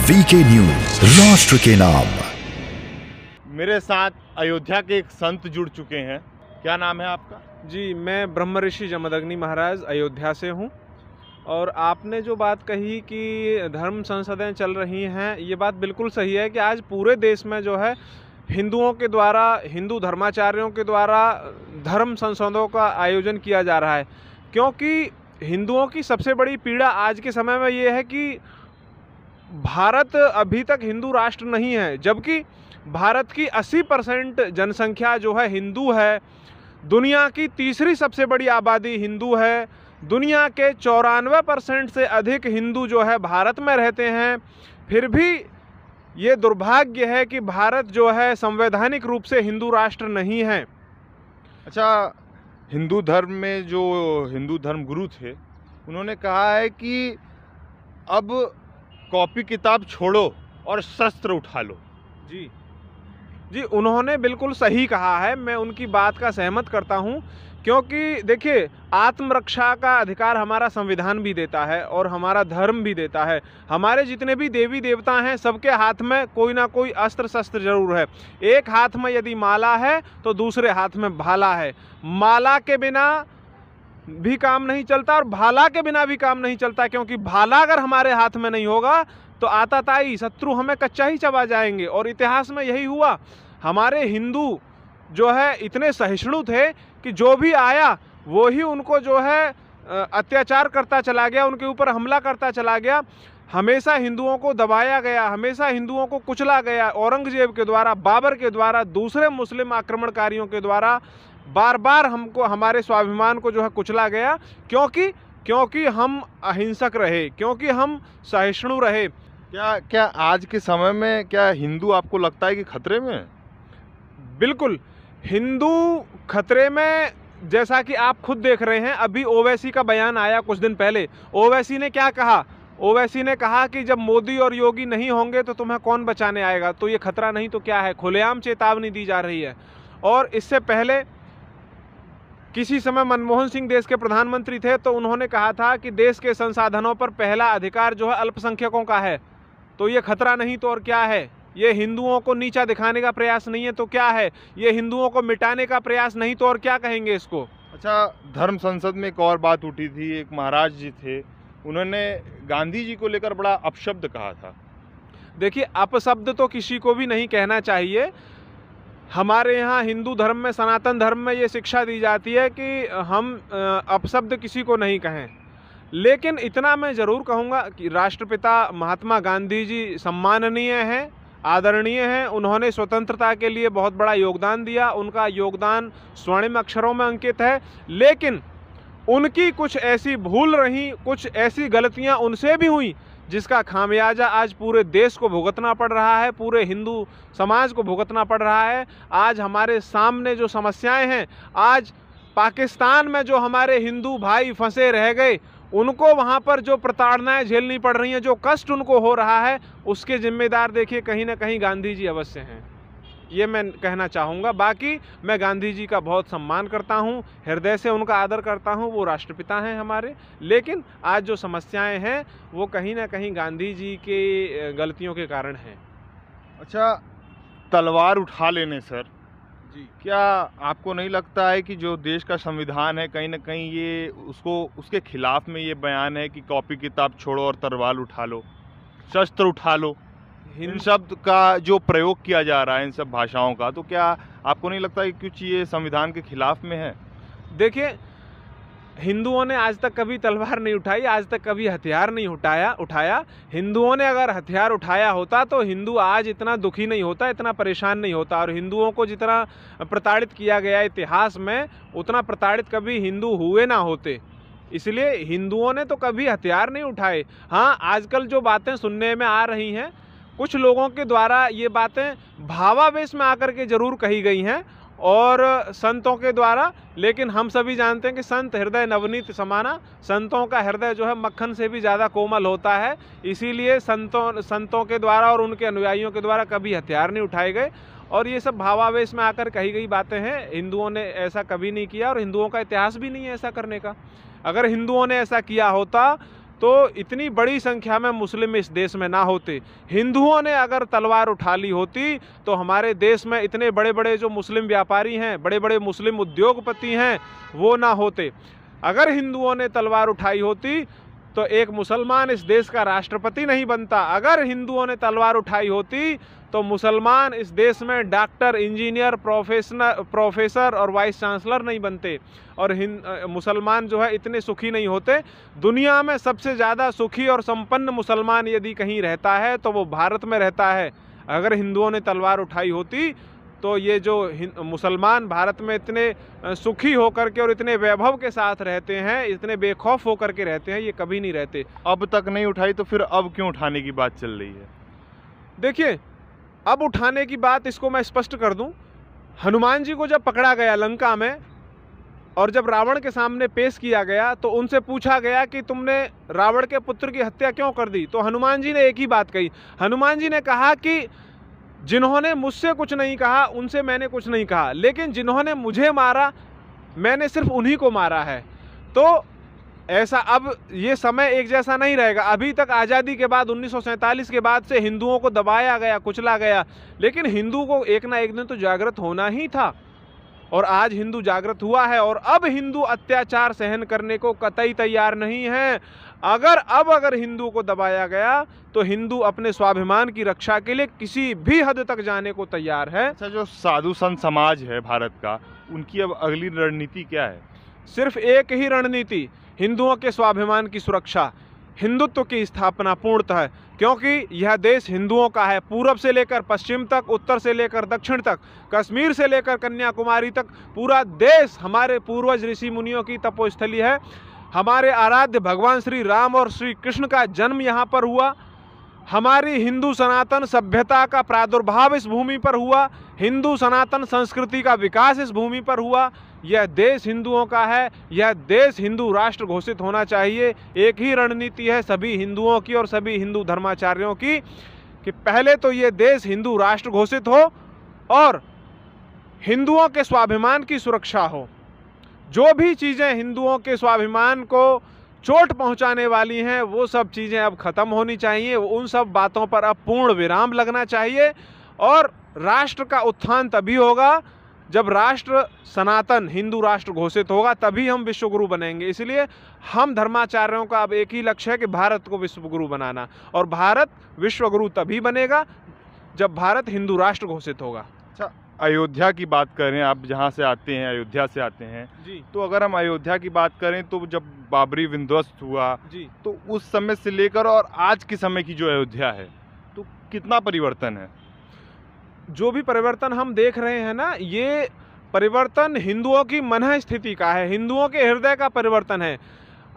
VK news, राष्ट्र के नाम। मेरे साथ अयोध्या के एक संत जुड़ चुके हैं। क्या नाम है आपका? जी, मैं ब्रह्म ऋषि जमदग्नि महाराज अयोध्या से हूँ। और आपने जो बात कही कि धर्म संसदें चल रही हैं, ये बात बिल्कुल सही है कि आज पूरे देश में जो है हिंदुओं के द्वारा, हिंदू धर्माचार्यों के द्वारा धर्म संसदों का आयोजन किया जा रहा है। क्योंकि हिंदुओं की सबसे बड़ी पीड़ा आज के समय में ये है कि भारत अभी तक हिंदू राष्ट्र नहीं है, जबकि भारत की 80% जनसंख्या जो है हिंदू है। दुनिया की तीसरी सबसे बड़ी आबादी हिंदू है। दुनिया के 94% से अधिक हिंदू जो है भारत में रहते हैं। फिर भी ये दुर्भाग्य है कि भारत जो है संवैधानिक रूप से हिंदू राष्ट्र नहीं है। अच्छा, हिंदू धर्म में जो हिंदू धर्म गुरु थे, उन्होंने कहा है कि अब कॉपी किताब छोड़ो और शस्त्र उठा लो। जी, उन्होंने बिल्कुल सही कहा है। मैं उनकी बात का सहमत करता हूं, क्योंकि देखिए, आत्मरक्षा का अधिकार हमारा संविधान भी देता है और हमारा धर्म भी देता है। हमारे जितने भी देवी देवता हैं, सबके हाथ में कोई ना कोई अस्त्र शस्त्र जरूर है। एक हाथ में यदि माला है तो दूसरे हाथ में भाला है। माला के बिना भी काम नहीं चलता और भाला के बिना भी काम नहीं चलता, क्योंकि भाला अगर हमारे हाथ में नहीं होगा तो आतताई शत्रु हमें कच्चा ही चबा जाएंगे। और इतिहास में यही हुआ। हमारे हिंदू जो है इतने सहिष्णु थे कि जो भी आया वो ही उनको जो है अत्याचार करता चला गया, उनके ऊपर हमला करता चला गया। हमेशा हिंदुओं को दबाया गया, हमेशा हिंदुओं को कुचला गया। औरंगजेब के द्वारा, बाबर के द्वारा, दूसरे मुस्लिम आक्रमणकारियों के द्वारा बार बार हमको, हमारे स्वाभिमान को जो है कुचला गया। क्योंकि हम अहिंसक रहे, क्योंकि हम सहिष्णु रहे। क्या आज के समय में क्या हिंदू आपको लगता है कि खतरे में है? बिल्कुल, हिंदू खतरे में। जैसा कि आप खुद देख रहे हैं, अभी ओवैसी का बयान आया कुछ दिन पहले। ओवैसी ने क्या कहा? ओवैसी ने कहा कि जब मोदी और योगी नहीं होंगे तो तुम्हें कौन बचाने आएगा। तो ये खतरा नहीं तो क्या है? खुलेआम चेतावनी दी जा रही है। और इससे पहले किसी समय मनमोहन सिंह देश के प्रधानमंत्री थे, तो उन्होंने कहा था कि देश के संसाधनों पर पहला अधिकार जो है अल्पसंख्यकों का है। तो ये खतरा नहीं तो और क्या है? ये हिंदुओं को नीचा दिखाने का प्रयास नहीं है तो क्या है? ये हिंदुओं को मिटाने का प्रयास नहीं तो और क्या कहेंगे इसको? अच्छा, धर्म संसद में एक और बात उठी थी। एक महाराज जी थे, उन्होंने गांधी जी को लेकर बड़ा अपशब्द कहा था। देखिए, अपशब्द तो किसी को भी नहीं कहना चाहिए। हमारे यहाँ हिंदू धर्म में, सनातन धर्म में ये शिक्षा दी जाती है कि हम अपशब्द किसी को नहीं कहें। लेकिन इतना मैं ज़रूर कहूँगा कि राष्ट्रपिता महात्मा गांधी जी सम्माननीय हैं, आदरणीय हैं। उन्होंने स्वतंत्रता के लिए बहुत बड़ा योगदान दिया। उनका योगदान स्वर्णिम अक्षरों में अंकित है। लेकिन उनकी कुछ ऐसी भूल रही, कुछ ऐसी गलतियाँ उनसे भी हुई जिसका खामियाजा आज पूरे देश को भुगतना पड़ रहा है, पूरे हिंदू समाज को भुगतना पड़ रहा है। आज हमारे सामने जो समस्याएं हैं, आज पाकिस्तान में जो हमारे हिंदू भाई फंसे रह गए, उनको वहाँ पर जो प्रताड़नाएं झेलनी पड़ रही हैं, जो कष्ट उनको हो रहा है, उसके जिम्मेदार देखिए कहीं ना कहीं गांधी जी अवश्य हैं। ये मैं कहना चाहूँगा। बाकी मैं गांधी जी का बहुत सम्मान करता हूँ, हृदय से उनका आदर करता हूँ। वो राष्ट्रपिता हैं हमारे। लेकिन आज जो समस्याएं हैं वो कहीं ना कहीं गांधी जी के गलतियों के कारण हैं। अच्छा, तलवार उठा लेने सर जी, क्या आपको नहीं लगता है कि जो देश का संविधान है, कहीं ना कहीं ये उसके खिलाफ में ये बयान है कि कॉपी किताब छोड़ो और तलवार उठा लो, शस्त्र उठा लो, इन शब्द का जो प्रयोग किया जा रहा है, इन सब भाषाओं का, तो क्या आपको नहीं लगता कि कुछ ये संविधान के खिलाफ में है? देखिए, हिंदुओं ने आज तक कभी तलवार नहीं उठाई, आज तक कभी हथियार नहीं उठाया। हिंदुओं ने अगर हथियार उठाया होता तो हिंदू आज इतना दुखी नहीं होता, इतना परेशान नहीं होता। और हिंदुओं को जितना प्रताड़ित किया गया इतिहास में, उतना प्रताड़ित कभी हिंदू हुए ना होते। इसलिए हिंदुओं ने तो कभी हथियार नहीं उठाए। हाँ, आजकल जो बातें सुनने में आ रही हैं, कुछ लोगों के द्वारा ये बातें भावावेश में आकर के जरूर कही गई हैं और संतों के द्वारा। लेकिन हम सभी जानते हैं कि संत हृदय नवनीत समाना, संतों का हृदय जो है मक्खन से भी ज़्यादा कोमल होता है। इसीलिए संतों के द्वारा और उनके अनुयायियों के द्वारा कभी हथियार नहीं उठाए गए और ये सब भावावेश में आकर कही गई बातें हैं। हिंदुओं ने ऐसा कभी नहीं किया और हिंदुओं का इतिहास भी नहीं है ऐसा करने का। अगर हिंदुओं ने ऐसा किया होता तो इतनी बड़ी संख्या में मुस्लिम इस देश में ना होते। हिंदुओं ने अगर तलवार उठा ली होती तो हमारे देश में इतने बड़े बड़े जो मुस्लिम व्यापारी हैं, बड़े बड़े मुस्लिम उद्योगपति हैं, वो ना होते। अगर हिंदुओं ने तलवार उठाई होती तो एक मुसलमान इस देश का राष्ट्रपति नहीं बनता। अगर हिंदुओं ने तलवार उठाई होती तो मुसलमान इस देश में डॉक्टर, इंजीनियर, प्रोफेसर और वाइस चांसलर नहीं बनते। और मुसलमान जो है इतने सुखी नहीं होते। दुनिया में सबसे ज़्यादा सुखी और संपन्न मुसलमान यदि कहीं रहता है तो वो भारत में रहता है। अगर हिंदुओं ने तलवार उठाई होती तो ये जो मुसलमान भारत में इतने सुखी होकर के और इतने वैभव के साथ रहते हैं, इतने बेखौफ होकर के रहते हैं, ये कभी नहीं रहते। अब तक नहीं उठाई तो फिर अब क्यों उठाने की बात चल रही है? देखिए, अब उठाने की बात, इसको मैं स्पष्ट कर दूं। हनुमान जी को जब पकड़ा गया लंका में और जब रावण के सामने पेश किया गया तो उनसे पूछा गया कि तुमने रावण के पुत्र की हत्या क्यों कर दी? तो हनुमान जी ने एक ही बात कही। हनुमान जी ने कहा कि जिन्होंने मुझसे कुछ नहीं कहा उनसे मैंने कुछ नहीं कहा, लेकिन जिन्होंने मुझे मारा मैंने सिर्फ उन्हीं को मारा है। तो ऐसा अब ये समय एक जैसा नहीं रहेगा। अभी तक आज़ादी के बाद 1947 के बाद से हिंदुओं को दबाया गया, कुचला गया, लेकिन हिंदू को एक ना एक दिन तो जागृत होना ही था और आज हिंदू जागृत हुआ है। और अब हिंदू अत्याचार सहन करने को कतई तैयार नहीं है। अगर हिंदू को दबाया गया तो हिंदू अपने स्वाभिमान की रक्षा के लिए किसी भी हद तक जाने को तैयार है। अच्छा, जो साधु संत समाज है भारत का, उनकी अब अगली रणनीति क्या है? सिर्फ एक ही रणनीति, हिंदुओं के स्वाभिमान की सुरक्षा, हिंदुत्व की स्थापना पूर्णतः, क्योंकि यह देश हिंदुओं का है। पूरब से लेकर पश्चिम तक, उत्तर से लेकर दक्षिण तक, कश्मीर से लेकर कन्याकुमारी तक पूरा देश हमारे पूर्वज ऋषि मुनियों की तपोस्थली है। हमारे आराध्य भगवान श्री राम और श्री कृष्ण का जन्म यहाँ पर हुआ। हमारी हिंदू सनातन सभ्यता का प्रादुर्भाव इस भूमि पर हुआ। हिंदू सनातन संस्कृति का विकास इस भूमि पर हुआ। यह देश हिंदुओं का है। यह देश हिंदू राष्ट्र घोषित होना चाहिए। एक ही रणनीति है सभी हिंदुओं की और सभी हिंदू धर्माचार्यों की कि पहले तो ये देश हिंदू राष्ट्र घोषित हो और हिंदुओं के स्वाभिमान की सुरक्षा हो। जो भी चीज़ें हिंदुओं के स्वाभिमान को चोट पहुंचाने वाली हैं वो सब चीज़ें अब ख़त्म होनी चाहिए। उन सब बातों पर अब पूर्ण विराम लगना चाहिए और राष्ट्र का उत्थान तभी होगा जब राष्ट्र सनातन हिंदू राष्ट्र घोषित होगा, तभी हम विश्वगुरु बनेंगे। इसलिए हम धर्माचार्यों का अब एक ही लक्ष्य है कि भारत को विश्वगुरु बनाना, और भारत विश्वगुरु तभी बनेगा जब भारत हिंदू राष्ट्र घोषित होगा। अच्छा, अयोध्या की बात करें, आप जहाँ से आते हैं, अयोध्या से आते हैं जी, तो अगर हम अयोध्या की बात करें तो जब बाबरी विध्वंस हुआ जी, तो उस समय से लेकर और आज के समय की जो अयोध्या है तो कितना परिवर्तन है? जो भी परिवर्तन हम देख रहे हैं ना, ये परिवर्तन हिंदुओं की मन स्थिति का है, हिंदुओं के हृदय का परिवर्तन है।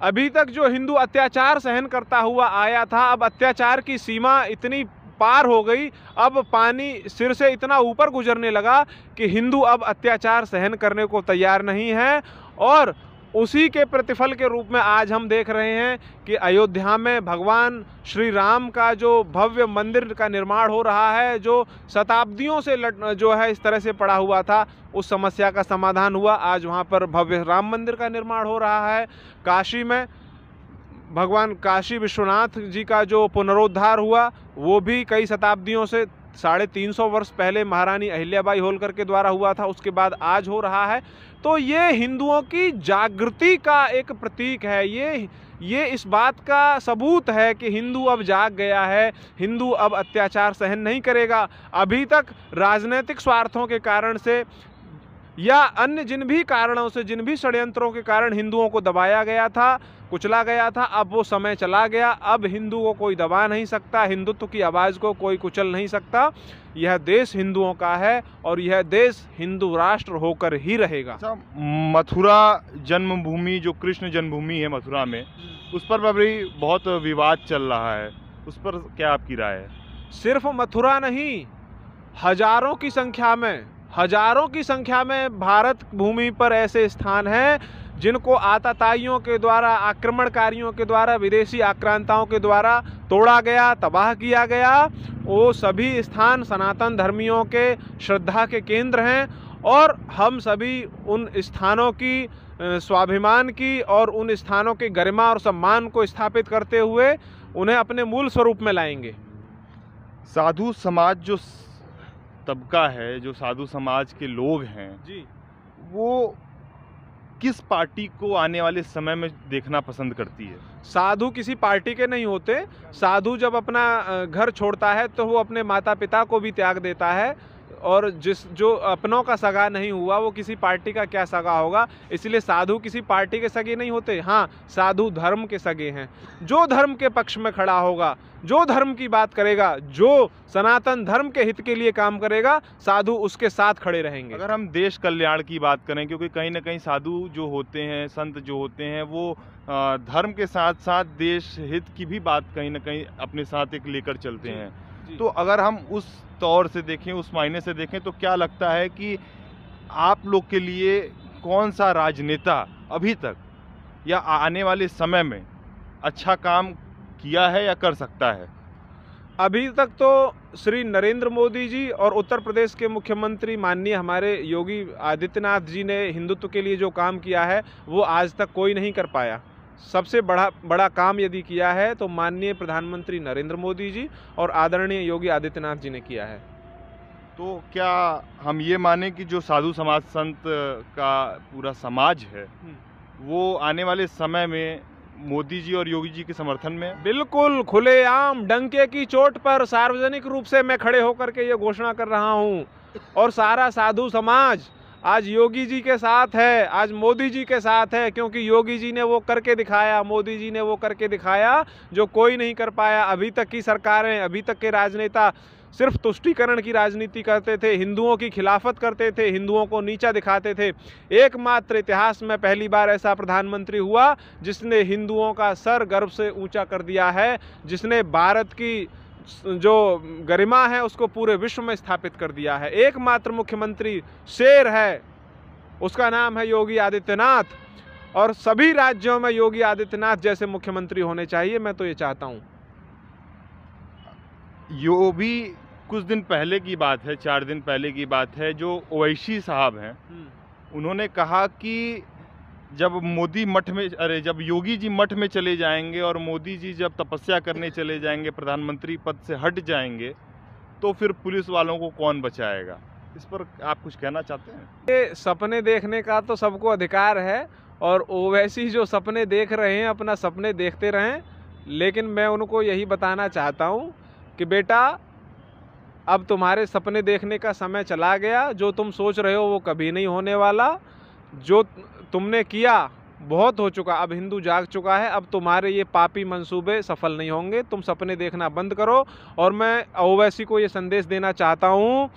अभी तक जो हिंदू अत्याचार सहन करता हुआ आया था, अब अत्याचार की सीमा इतनी पार हो गई, अब पानी सिर से इतना ऊपर गुजरने लगा कि हिंदू अब अत्याचार सहन करने को तैयार नहीं है। और उसी के प्रतिफल के रूप में आज हम देख रहे हैं कि अयोध्या में भगवान श्री राम का जो भव्य मंदिर का निर्माण हो रहा है, जो शताब्दियों से जो है इस तरह से पड़ा हुआ था, उस समस्या का समाधान हुआ। आज वहाँ पर भव्य राम मंदिर का निर्माण हो रहा है। काशी में भगवान काशी विश्वनाथ जी का जो पुनरुद्धार हुआ वो भी कई शताब्दियों से 350 वर्ष पहले महारानी अहिल्याबाई होलकर के द्वारा हुआ था, उसके बाद आज हो रहा है। तो ये हिंदुओं की जागृति का एक प्रतीक है। ये इस बात का सबूत है कि हिंदू अब जाग गया है, हिंदू अब अत्याचार सहन नहीं करेगा। अभी तक राजनीतिक स्वार्थों के कारण से या अन्य जिन भी कारणों से, जिन भी षड्यंत्रों के कारण हिंदुओं को दबाया गया था, कुचला गया था, अब वो समय चला गया। अब हिंदू को कोई दबा नहीं सकता, हिंदुत्व की आवाज़ को कोई कुचल नहीं सकता। यह देश हिंदुओं का है और यह देश हिंदू राष्ट्र होकर ही रहेगा। अच्छा, मथुरा जन्मभूमि, जो कृष्ण जन्मभूमि है मथुरा में, उस पर भी बहुत विवाद चल रहा है, उस पर क्या आपकी राय है? सिर्फ मथुरा नहीं, हजारों की संख्या में भारत भूमि पर ऐसे स्थान हैं जिनको आतताइयों के द्वारा, आक्रमणकारियों के द्वारा, विदेशी आक्रांताओं के द्वारा तोड़ा गया, तबाह किया गया। वो सभी स्थान सनातन धर्मियों के श्रद्धा के केंद्र हैं और हम सभी उन स्थानों की स्वाभिमान की और उन स्थानों की गरिमा और सम्मान को स्थापित करते हुए उन्हें अपने मूल स्वरूप में लाएंगे। साधु समाज जो तबका है, जो साधु समाज के लोग हैं जी, वो किस पार्टी को आने वाले समय में देखना पसंद करती है? साधु किसी पार्टी के नहीं होते। साधु जब अपना घर छोड़ता है तो वो अपने माता पिता को भी त्याग देता है, और जो अपनों का सगा नहीं हुआ वो किसी पार्टी का क्या सगा होगा। इसलिए साधु किसी पार्टी के सगे नहीं होते। हाँ, साधु धर्म के सगे हैं। जो धर्म के पक्ष में खड़ा होगा, जो धर्म की बात करेगा, जो सनातन धर्म के हित के लिए काम करेगा, साधु उसके साथ खड़े रहेंगे। अगर हम देश कल्याण की बात करें, क्योंकि कहीं ना कहीं साधु जो होते हैं, संत जो होते हैं, वो धर्म के साथ साथ देश हित की भी बात कहीं ना कहीं अपने साथ एक लेकर चलते हैं, तो अगर हम उस तौर से देखें, उस मायने से देखें, तो क्या लगता है कि आप लोग के लिए कौन सा राजनेता अभी तक या आने वाले समय में अच्छा काम किया है या कर सकता है? अभी तक तो श्री नरेंद्र मोदी जी और उत्तर प्रदेश के मुख्यमंत्री माननीय हमारे योगी आदित्यनाथ जी ने हिंदुत्व के लिए जो काम किया है वो आज तक कोई नहीं कर पाया। सबसे बड़ा काम यदि किया है तो माननीय प्रधानमंत्री नरेंद्र मोदी जी और आदरणीय योगी आदित्यनाथ जी ने किया है। तो क्या हम ये माने कि जो साधु समाज संत का पूरा समाज है वो आने वाले समय में मोदी जी और योगी जी के समर्थन में? बिल्कुल खुलेआम डंके की चोट पर सार्वजनिक रूप से मैं खड़े होकर के ये घोषणा कर रहा हूँ, और सारा साधु समाज आज योगी जी के साथ है, आज मोदी जी के साथ है, क्योंकि योगी जी ने वो करके दिखाया, मोदी जी ने वो करके दिखाया जो कोई नहीं कर पाया। अभी तक की सरकारें, अभी तक के राजनेता सिर्फ तुष्टीकरण की राजनीति करते थे, हिंदुओं की खिलाफत करते थे, हिंदुओं को नीचा दिखाते थे। एकमात्र इतिहास में पहली बार ऐसा प्रधानमंत्री हुआ जिसने हिंदुओं का सर गर्व से ऊंचा कर दिया है, जिसने भारत की जो गरिमा है उसको पूरे विश्व में स्थापित कर दिया है। एकमात्र मुख्यमंत्री शेर है, उसका नाम है योगी आदित्यनाथ, और सभी राज्यों में योगी आदित्यनाथ जैसे मुख्यमंत्री होने चाहिए। मैं तो ये चाहता हूँ। यो भी कुछ दिन पहले की बात है, 4 दिन पहले की बात है, जो ओवैसी साहब हैं उन्होंने कहा कि जब योगी जी मठ में चले जाएंगे और मोदी जी जब तपस्या करने चले जाएंगे, प्रधानमंत्री पद से हट जाएंगे, तो फिर पुलिस वालों को कौन बचाएगा? इस पर आप कुछ कहना चाहते हैं? ये सपने देखने का तो सबको अधिकार है, और ओवैसी जो सपने देख रहे हैं अपना सपने देखते रहें, लेकिन मैं उनको यही बताना चाहता हूँ कि बेटा अब तुम्हारे सपने देखने का समय चला गया। जो तुम सोच रहे हो वो कभी नहीं होने वाला। जो तुमने किया बहुत हो चुका, अब हिंदू जाग चुका है। अब तुम्हारे ये पापी मंसूबे सफल नहीं होंगे। तुम सपने देखना बंद करो। और मैं ओवैसी को ये संदेश देना चाहता हूँ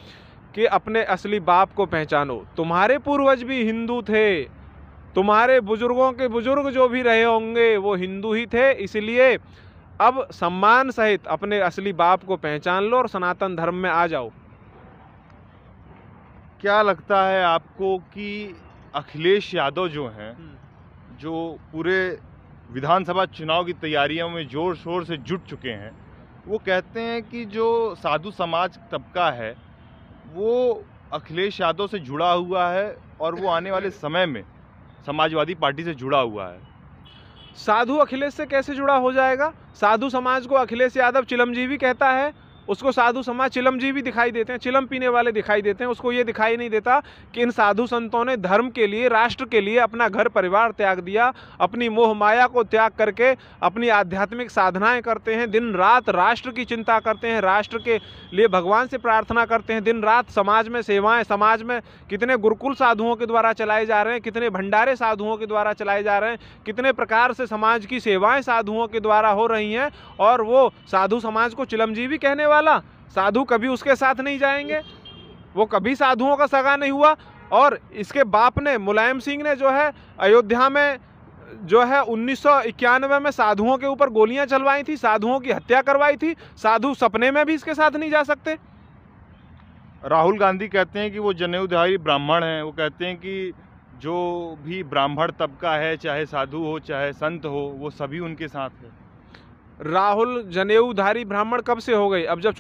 कि अपने असली बाप को पहचानो। तुम्हारे पूर्वज भी हिंदू थे, तुम्हारे बुजुर्गों के बुजुर्ग जो भी रहे होंगे वो हिंदू ही थे। इसलिए अब सम्मान सहित अपने असली बाप को पहचान लो और सनातन धर्म में आ जाओ। क्या लगता है आपको कि अखिलेश यादव जो हैं, जो पूरे विधानसभा चुनाव की तैयारियों में जोर शोर से जुट चुके हैं, वो कहते हैं कि जो साधु समाज तबका है वो अखिलेश यादव से जुड़ा हुआ है और वो आने वाले समय में समाजवादी पार्टी से जुड़ा हुआ है। साधु अखिलेश से कैसे जुड़ा हो जाएगा? साधु समाज को अखिलेश यादव चिलमजीवी कहता है, उसको साधु समाज चिलमजीवी दिखाई देते हैं, चिलम पीने वाले दिखाई देते हैं। उसको ये दिखाई नहीं देता कि इन साधु संतों ने धर्म के लिए, राष्ट्र के लिए अपना घर परिवार त्याग दिया, अपनी मोह माया को त्याग करके अपनी आध्यात्मिक साधनाएं करते हैं, दिन रात राष्ट्र की चिंता करते हैं, राष्ट्र के लिए भगवान से प्रार्थना करते हैं, दिन रात समाज में सेवाएं, समाज में कितने गुरुकुल साधुओं के द्वारा चलाए जा रहे हैं, कितने भंडारे साधुओं के द्वारा चलाए जा रहे हैं, कितने प्रकार से समाज की सेवाएं साधुओं के द्वारा हो रही हैं, और वो साधु समाज को चिलमजीवी कहने वाला। साधु कभी उसके साथ नहीं जाएंगे, वो कभी साधुओं का सगा नहीं हुआ। और इसके बाप ने, मुलायम सिंह ने जो है अयोध्या में जो है 1991 में साधुओं के ऊपर गोलियां चलवाई थी, साधुओं की हत्या करवाई थी। साधु सपने में भी इसके साथ नहीं जा सकते। राहुल गांधी कहते हैं कि वो जनेऊधारी ब्राह्मण हैं। वो कहते हैं कि जो भी ब्राह्मण तबका है, चाहे साधु हो चाहे संत हो, वो सभी उनके साथ है। राहुल जनेऊधारी ब्राह्मण कब से हो गए? अब जब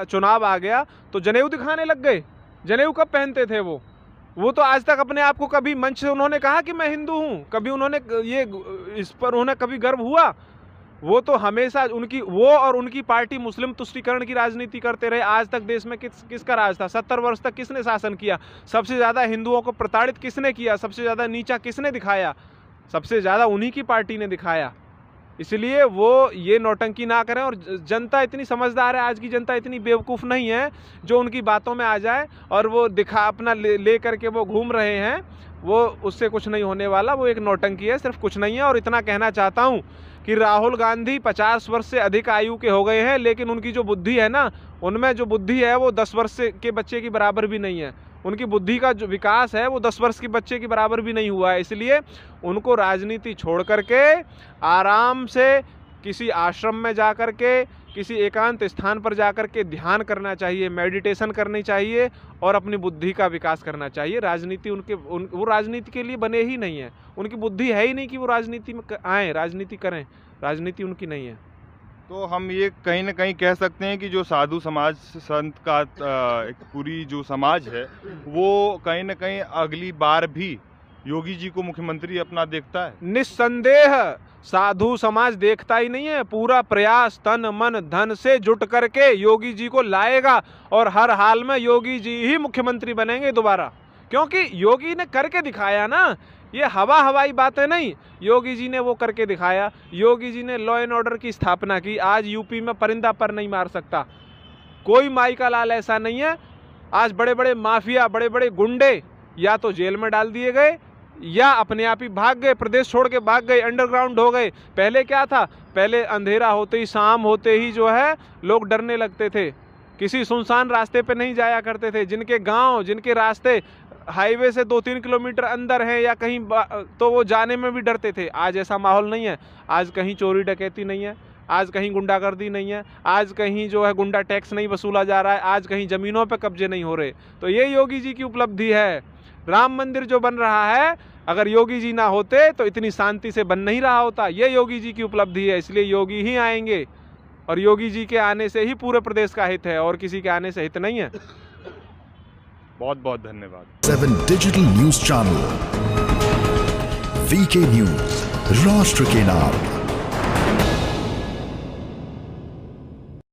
चुनाव आ गया तो जनेऊ दिखाने लग गए। जनेऊ कब पहनते थे वो? वो तो आज तक अपने आप को कभी मंच से उन्होंने कहा कि मैं हिंदू हूँ, कभी उन्होंने ये इस पर उन्हें कभी गर्व हुआ? वो तो हमेशा वो और उनकी पार्टी मुस्लिम तुष्टीकरण की राजनीति करते रहे। आज तक देश में किसका राज था? 70 वर्ष तक किसने शासन किया? सबसे ज़्यादा हिंदुओं को प्रताड़ित किसने किया? सबसे ज़्यादा नीचा किसने दिखाया? सबसे ज़्यादा उन्हीं की पार्टी ने दिखाया। इसलिए वो ये नौटंकी ना करें। और जनता इतनी समझदार है, आज की जनता इतनी बेवकूफ़ नहीं है जो उनकी बातों में आ जाए और वो दिखा अपना ले करके वो घूम रहे हैं। वो उससे कुछ नहीं होने वाला, वो एक नौटंकी है, सिर्फ कुछ नहीं है। और इतना कहना चाहता हूँ कि राहुल गांधी 50 वर्ष से अधिक आयु के हो गए हैं, लेकिन उनकी जो बुद्धि है ना, उनमें जो बुद्धि है वो 10 वर्ष के बच्चे के बराबर भी नहीं है। उनकी बुद्धि का जो विकास है वो 10 वर्ष के बच्चे के बराबर भी नहीं हुआ है। इसलिए उनको राजनीति छोड़ करके आराम से किसी आश्रम में जा कर के, किसी एकांत स्थान पर जा कर के ध्यान करना चाहिए, मेडिटेशन करनी चाहिए और अपनी बुद्धि का विकास करना चाहिए। राजनीति वो राजनीति के लिए बने ही नहीं है। उनकी बुद्धि है ही नहीं कि वो राजनीति में आए, राजनीति करें। राजनीति उनकी नहीं है। तो हम ये कहीं ना कहीं कह सकते हैं कि जो साधु समाज संत का एक पूरी जो समाज है वो कहीं ना कहीं अगली बार भी योगी जी को मुख्यमंत्री अपना देखता है। निस्संदेह साधु समाज देखता ही नहीं है, पूरा प्रयास तन मन धन से जुट करके योगी जी को लाएगा और हर हाल में योगी जी ही मुख्यमंत्री बनेंगे दोबारा। क्योंकि योगी ने करके दिखाया ना, ये हवाई बातें नहीं, योगी जी ने वो करके दिखाया। योगी जी ने लॉ एंड ऑर्डर की स्थापना की। आज यूपी में परिंदा पर नहीं मार सकता कोई माई का लाल ऐसा नहीं है। आज बड़े बड़े माफिया, बड़े बड़े गुंडे या तो जेल में डाल दिए गए या अपने आप ही भाग गए, प्रदेश छोड़ के भाग गए, अंडरग्राउंड हो गए। पहले क्या था? पहले अंधेरा होते ही, शाम होते ही जो है लोग डरने लगते थे, किसी सुनसान रास्ते पे नहीं जाया करते थे। जिनके गांव, जिनके रास्ते हाईवे से 2-3 किलोमीटर अंदर हैं या कहीं, तो वो जाने में भी डरते थे। आज ऐसा माहौल नहीं है। आज कहीं चोरी डकैती नहीं है, आज कहीं गुंडागर्दी नहीं है, आज कहीं जो है गुंडा टैक्स नहीं वसूला जा रहा है, आज कहीं ज़मीनों पे कब्जे नहीं हो रहे। तो ये योगी जी की उपलब्धि है। राम मंदिर जो बन रहा है, अगर योगी जी ना होते तो इतनी शांति से बन नहीं रहा होता। ये योगी जी की उपलब्धि है, इसलिए योगी ही आएंगे और योगी जी के आने से ही पूरे प्रदेश का हित है और किसी के आने से हित नहीं है। बहुत बहुत धन्यवाद। 7 digital news channel, VK news, राष्ट्र के नाम।